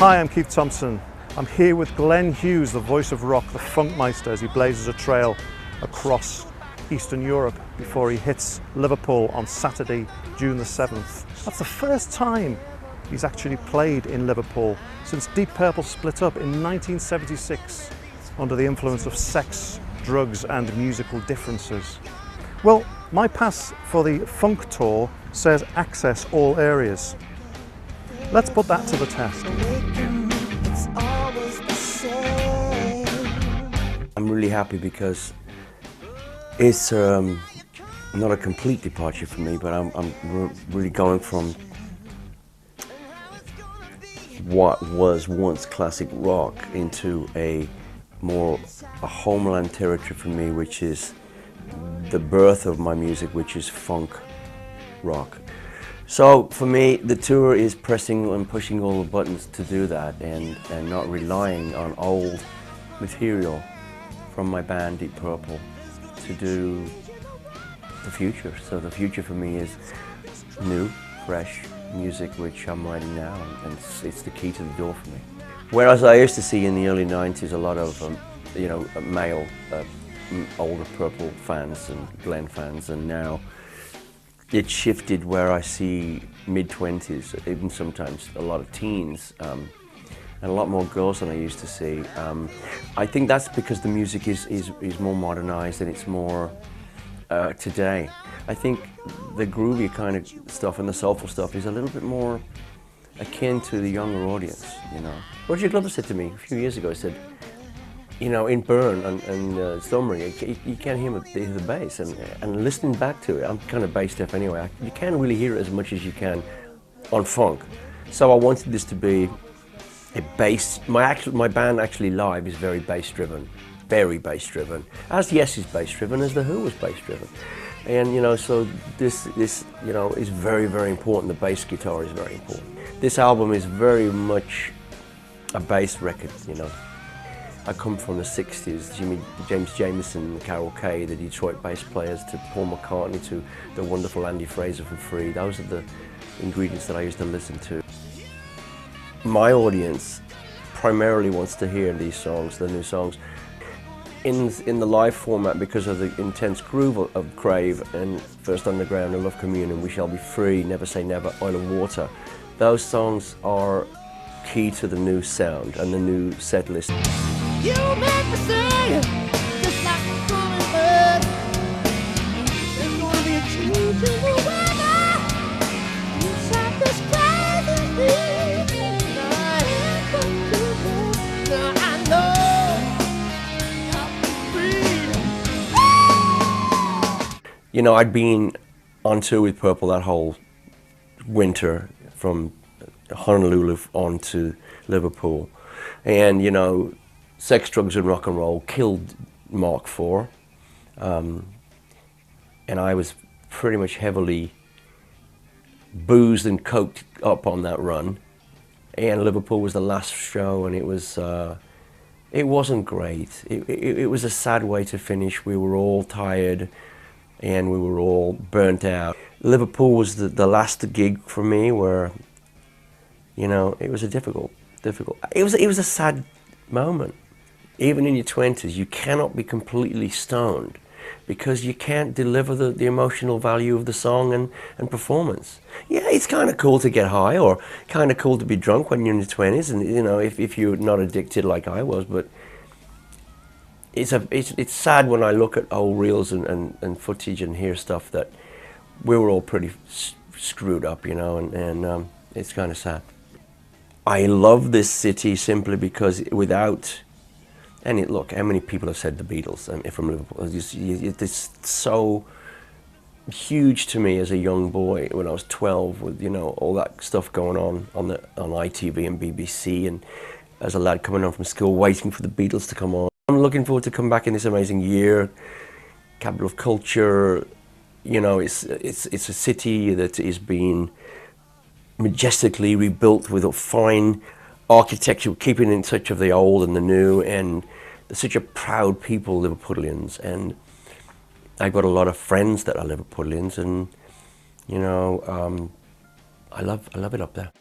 Hi, I'm Keith Thompson. I'm here with Glenn Hughes, the voice of rock, the Funkmeister, as he blazes a trail across Eastern Europe before he hits Liverpool on Saturday, June the 7th. That's the first time he's actually played in Liverpool since Deep Purple split up in 1976 under the influence of sex, drugs and musical differences. Well, my pass for the Funk Tour says access all areas. Let's put that to the test. I'm really happy because it's not a complete departure for me, but I'm really going from what was once classic rock into a homeland territory for me, which is the birth of my music, which is funk rock. So for me, the tour is pressing and pushing all the buttons to do that, and not relying on old material from my band Deep Purple to do the future. So the future for me is new, fresh music which I'm writing now, and it's the key to the door for me. Whereas I used to see in the early 90s a lot of male older Purple fans and Glenn fans, and now it shifted where I see mid-20s, even sometimes a lot of teens, and a lot more girls than I used to see. I think that's because the music is more modernized and it's more today. I think the groovy kind of stuff and the soulful stuff is a little bit more akin to the younger audience, you know. Roger Glover said to me a few years ago, he said, you know, in Burn and Summary, you can't hear the bass, and listening back to it, I'm kind of bass deaf anyway, you can't really hear it as much as you can on funk. So I wanted this to be a bass. My band actually live is very bass driven, as Yes is bass driven, as The Who was bass driven. And you know, so this you know is very, very important. The bass guitar is very important. This album is very much a bass record, you know. I come from the 60s, James Jamerson, Carol Kay, the Detroit bass players, to Paul McCartney, to the wonderful Andy Fraser from Free. Those are the ingredients that I used to listen to. My audience primarily wants to hear these songs, the new songs, in the live format, because of the intense groove of Crave and First Underground and Love Communion, We Shall Be Free, Never Say Never, Oil and Water. Those songs are key to the new sound and the new set list. You make me sing, just like a falling bird. There's gonna be a change in the weather inside this crazy thing. I am going to go. Now I know I'll be free. You know, I'd been on tour with Purple that whole winter from Honolulu on to Liverpool, and you know, sex, drugs and rock and roll killed Mark IV, and I was pretty much heavily boozed and coked up on that run, and Liverpool was the last show, and it wasn't great. It was a sad way to finish. We were all tired and we were all burnt out. Liverpool was the last gig for me where, you know, it was a difficult. It was a sad moment. Even in your 20s, you cannot be completely stoned because you can't deliver the emotional value of the song and performance. Yeah, it's kind of cool to get high, or kind of cool to be drunk when you're in your 20s, and you know, if you're not addicted like I was. But it's sad when I look at old reels and footage and hear stuff that we were all pretty screwed up, you know, and it's kind of sad. I love this city simply because without, and look, how many people have said the Beatles from Liverpool? It's so huge to me as a young boy when I was 12, with, you know, all that stuff going on ITV and BBC, and as a lad coming home from school waiting for the Beatles to come on. I'm looking forward to come back in this amazing year, capital of culture. You know, it's a city that is being majestically rebuilt with a fine architecture, keeping in touch of the old and the new, and they're such a proud people, Liverpudlians, and I've got a lot of friends that are Liverpudlians, and you know, I love it up there.